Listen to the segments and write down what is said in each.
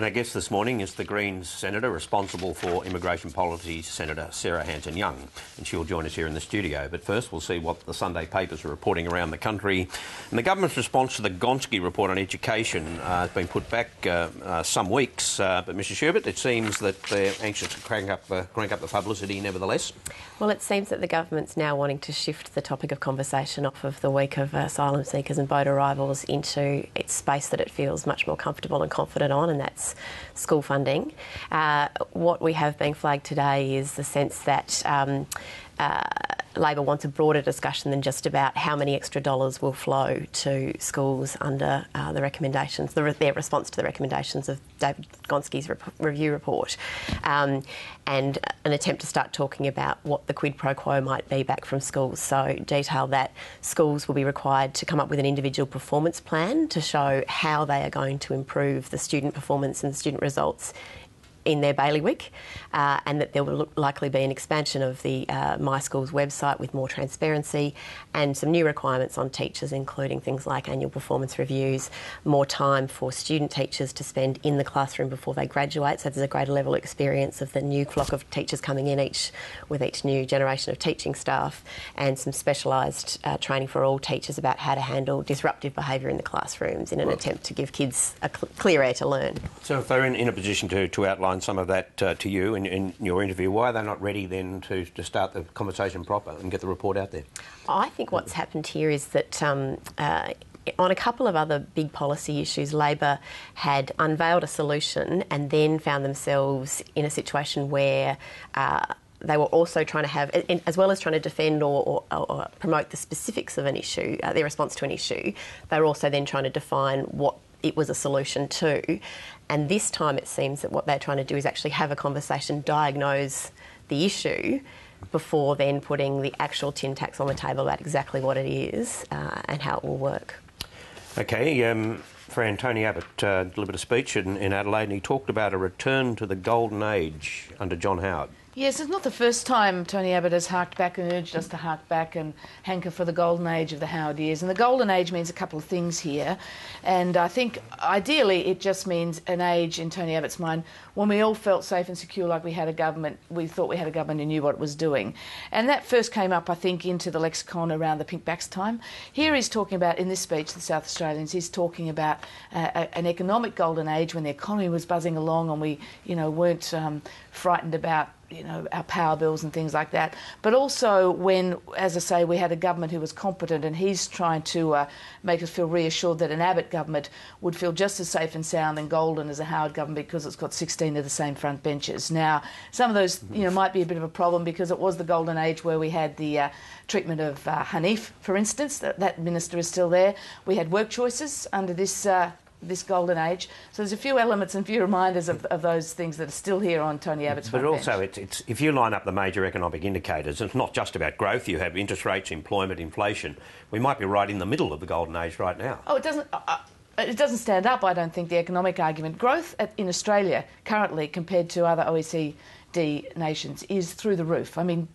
And our guest this morning is the Greens Senator responsible for immigration policy, Senator Sarah Hanson-Young, and she'll join us here in the studio. But first we'll see what the Sunday papers are reporting around the country. And the government's response to the Gonski report on education has been put back some weeks, but Mr Sherbert, it seems that they're anxious to crank up the publicity nevertheless. Well, it seems that the government's now wanting to shift the topic of conversation off of the week of asylum seekers and boat arrivals into its space that it feels much more comfortable and confident on, and that's school funding. What we have being flagged today is the sense that Labor wants a broader discussion than just about how many extra dollars will flow to schools under the recommendations, their response to the recommendations of David Gonski's review report, and an attempt to start talking about what the quid pro quo might be back from schools. So detail that schools will be required to come up with an individual performance plan to show how they are going to improve the student performance and the student results in their bailiwick, and that there will likely be an expansion of the My Schools website with more transparency and some new requirements on teachers, including things like annual performance reviews, more time for student teachers to spend in the classroom before they graduate, so there's a greater level of experience of the new flock of teachers coming in with each new generation of teaching staff, and some specialised training for all teachers about how to handle disruptive behaviour in the classrooms in an attempt to give kids a clear air to learn. So if they're in a position to outline some of that to you in your interview, why are they not ready then to start the conversation proper and get the report out there? I think what's happened here is that on a couple of other big policy issues, Labor had unveiled a solution and then found themselves in a situation where they were also trying to have, as well as trying to defend or promote the specifics of an issue, their response to an issue, they were also then trying to define what it was a solution to. And this time it seems that what they're trying to do is actually have a conversation, diagnose the issue, before then putting the actual tin tacks on the table about exactly what it is and how it will work. OK, Fran, Tony Abbott delivered a speech in Adelaide, and he talked about a return to the golden age under John Howard. Yes, it's not the first time Tony Abbott has harked back and urged us to hark back and hanker for the golden age of the Howard years. And the golden age means a couple of things here. And I think ideally it just means an age in Tony Abbott's mind when we all felt safe and secure, like we had a government, we thought we had a government who knew what it was doing. And that first came up, I think, into the lexicon around the pink backs time. Here he's talking about, in this speech, the South Australians, he's talking about an economic golden age when the economy was buzzing along and we, weren't frightened about our power bills and things like that. But also when, as I say, we had a government who was competent, and he's trying to make us feel reassured that an Abbott government would feel just as safe and sound and golden as a Howard government because it's got 16 of the same front benches. Now, some of those, might be a bit of a problem because it was the golden age where we had the treatment of Hanif, for instance. That minister is still there. We had work choices under this golden age. So there's a few elements and a few reminders of those things that are still here on Tony Abbott's front bench. But also, it's if you line up the major economic indicators, it's not just about growth. You have interest rates, employment, inflation. We might be right in the middle of the golden age right now. Oh, it doesn't stand up, I don't think, the economic argument. Growth in Australia currently compared to other OECD nations is through the roof. I mean,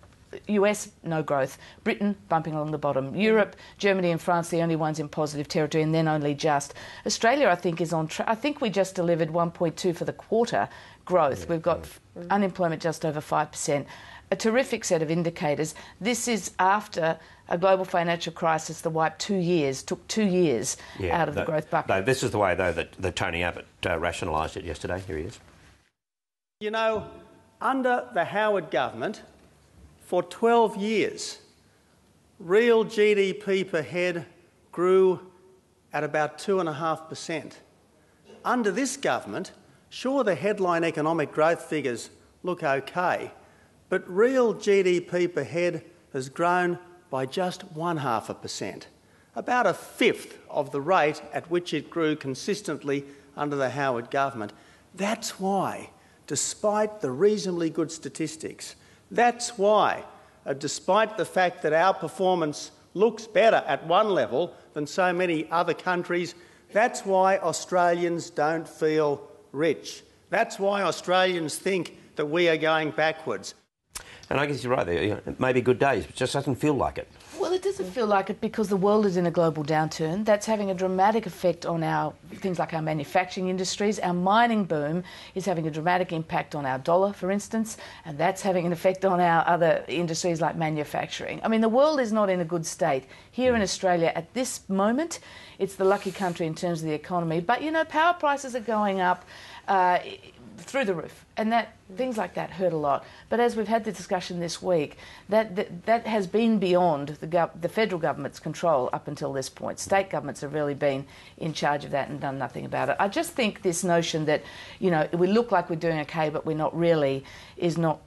US, no growth. Britain, bumping along the bottom. Europe, Germany and France, the only ones in positive territory, and then only just. Australia, I think, is on track. I think we just delivered 1.2 for the quarter growth. Yeah, we've got unemployment just over 5%. A terrific set of indicators. This is after a global financial crisis that wiped 2 years, took 2 years out of the growth bucket. This is the way, though, that Tony Abbott rationalised it yesterday. Here he is. Under the Howard government, for 12 years, real GDP per head grew at about 2.5%. Under this government, sure, the headline economic growth figures look okay, but real GDP per head has grown by just 0.5%, about a fifth of the rate at which it grew consistently under the Howard government. That's why, despite the reasonably good statistics, that's why, despite the fact that our performance looks better at one level than so many other countries, that's why Australians don't feel rich. That's why Australians think that we are going backwards. And I guess you're right there. It may be good days, but it just doesn't feel like it. Well, it doesn't feel like it because the world is in a global downturn. That's having a dramatic effect on our things like our manufacturing industries. Our mining boom is having a dramatic impact on our dollar, for instance, and that's having an effect on our other industries like manufacturing. I mean, the world is not in a good state. Here in Australia, at this moment, it's the lucky country in terms of the economy. But, you know, power prices are going up through the roof, and things like that hurt a lot. But as we've had the discussion this week, that has been beyond the federal government's control up until this point. State governments have really been in charge of that and done nothing about it. I just think this notion that, you know, we look like we're doing okay, but we're not really, is not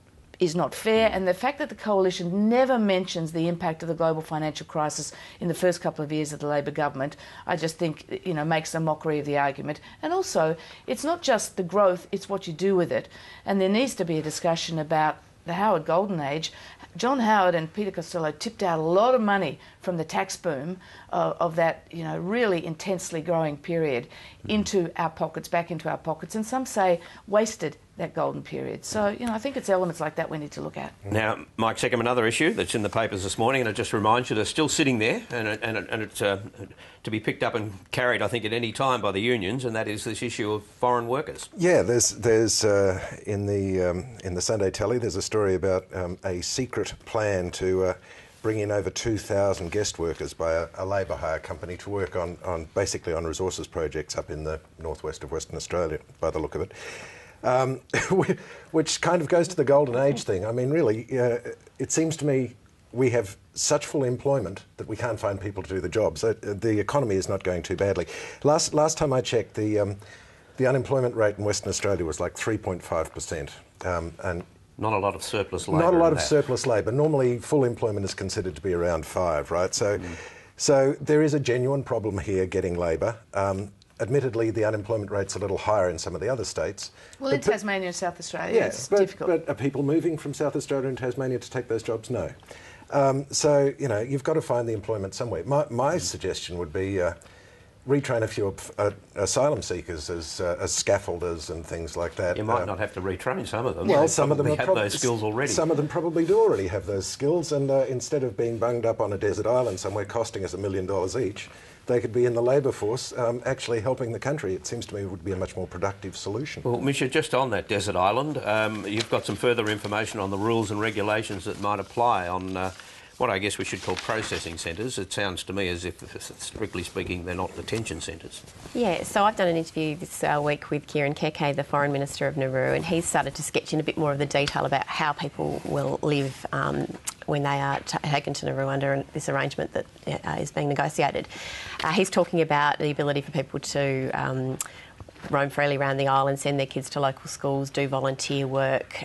fair. And the fact that the Coalition never mentions the impact of the global financial crisis in the first couple of years of the Labor government, I just think, you know, makes a mockery of the argument. And also, it's not just the growth, it's what you do with it. And there needs to be a discussion about the Howard Golden Age. John Howard and Peter Costello tipped out a lot of money from the tax boom of that, you know, really intensely growing period into our pockets, back into our pockets, and some say wasted that golden period. So, you know, I think it's elements like that we need to look at. Now, Mike Seckham, another issue that's in the papers this morning, and it just reminds you they're still sitting there, and it's to be picked up and carried, I think, at any time by the unions, and that is this issue of foreign workers. Yeah, there's in the Sunday Telly, there's a story about a secret plan to bring in over 2,000 guest workers by a labour hire company to work on basically on resources projects up in the northwest of Western Australia, by the look of it. Which kind of goes to the golden age thing. I mean, really, it seems to me we have such full employment that we can't find people to do the jobs. The economy is not going too badly. Last time I checked, the unemployment rate in Western Australia was like 3.5%, and not a lot of surplus labour. Not a lot of surplus labour. Normally, full employment is considered to be around 5, right? So there is a genuine problem here getting labour. Admittedly, the unemployment rate's a little higher in some of the other states. Well, in Tasmania and South Australia, it's difficult. But are people moving from South Australia and Tasmania to take those jobs? No. So, you know, you've got to find the employment somewhere. My suggestion would be retrain a few asylum seekers as scaffolders and things like that. You might not have to retrain some of them. Well, some of them have those skills already. Some of them probably do already have those skills, and instead of being bunged up on a desert island somewhere costing us $1 million each, they could be in the labour force actually helping the country. It seems to me would be a much more productive solution. Well, Misha, just on that desert island, you've got some further information on the rules and regulations that might apply on what I guess we should call processing centres. It sounds to me as if, strictly speaking, they're not detention centres. Yeah, so I've done an interview this week with Kieran Keke, the Foreign Minister of Nauru, and he's started to sketch in a bit more of the detail about how people will live when they are taken to Nauru under this arrangement that is being negotiated. He's talking about the ability for people to roam freely around the island, send their kids to local schools, do volunteer work,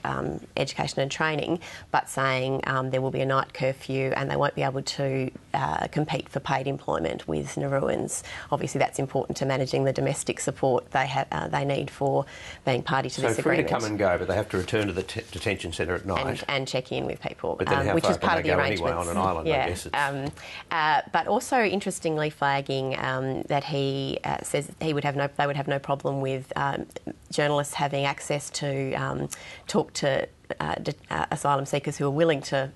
education and training, but saying there will be a night curfew and they won't be able to compete for paid employment with Nauruans. Obviously, that's important to managing the domestic support they need for being party to this agreement. So free to come and go, but they have to return to the detention centre at night. And check in with people, but then how which far is part of the arrangement. Anyway on an island, yeah. I guess. But also interestingly flagging that he says they would have no problem with journalists having access to talk to asylum seekers who are willing to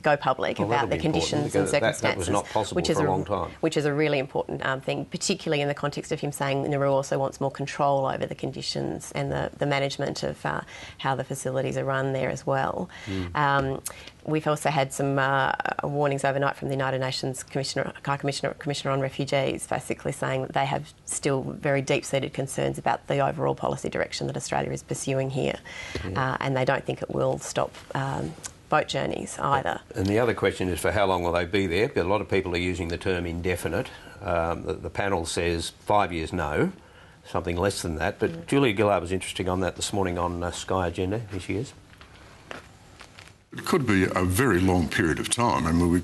go public about the conditions and circumstances. That was not possible for a long time. Which is a really important thing, particularly in the context of him saying Nauru also wants more control over the conditions and the management of how the facilities are run there as well. We've also had some warnings overnight from the United Nations Commissioner on Refugees, basically saying that they have still very deep-seated concerns about the overall policy direction that Australia is pursuing here, and they don't think it will stop boat journeys either. And the other question is, for how long will they be there? A lot of people are using the term indefinite. The panel says 5 years, no, something less than that. But Julia Gillard was interesting on that this morning on Sky Agenda. Here she is. It could be a very long period of time. I mean, we're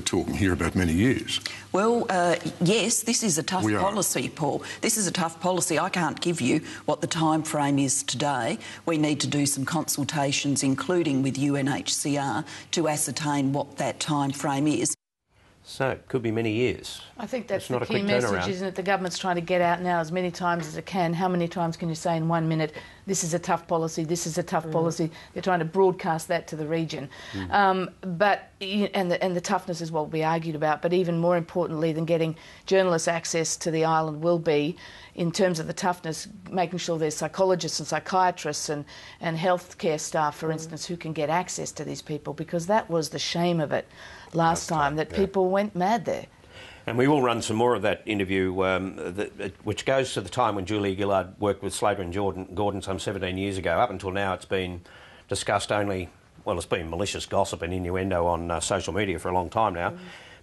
talking here about many years. Well, yes, this is a tough policy, Paul. This is a tough policy. I can't give you what the time frame is today. We need to do some consultations, including with UNHCR, to ascertain what that time frame is. So it could be many years. I think that's It's not the a key quick message, turnaround. isn't it? The government's trying to get out now as many times as it can. How many times can you say in 1 minute, this is a tough policy, this is a tough policy? They're trying to broadcast that to the region. And the toughness is what will be argued about, but even more importantly than getting journalists access to the island will be, in terms of the toughness, making sure there's psychologists and psychiatrists and healthcare staff, for instance, who can get access to these people, because that was the shame of it last time, that people went mad there. And we will run some more of that interview, which goes to the time when Julia Gillard worked with Slater and Gordon some 17 years ago. Up until now, it's been discussed only, well, it's been malicious gossip and innuendo on social media for a long time now.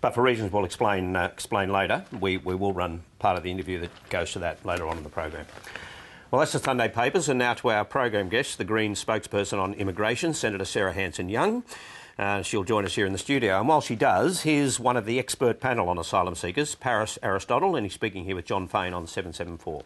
But for reasons we'll explain later, we will run part of the interview that goes to that later on in the program. Well, that's the Sunday Papers, and now to our program guest, the Greens spokesperson on immigration, Senator Sarah Hanson-Young. She'll join us here in the studio. And while she does, here's one of the expert panel on asylum seekers, Paris Aristotle, and he's speaking here with John Fain on 774.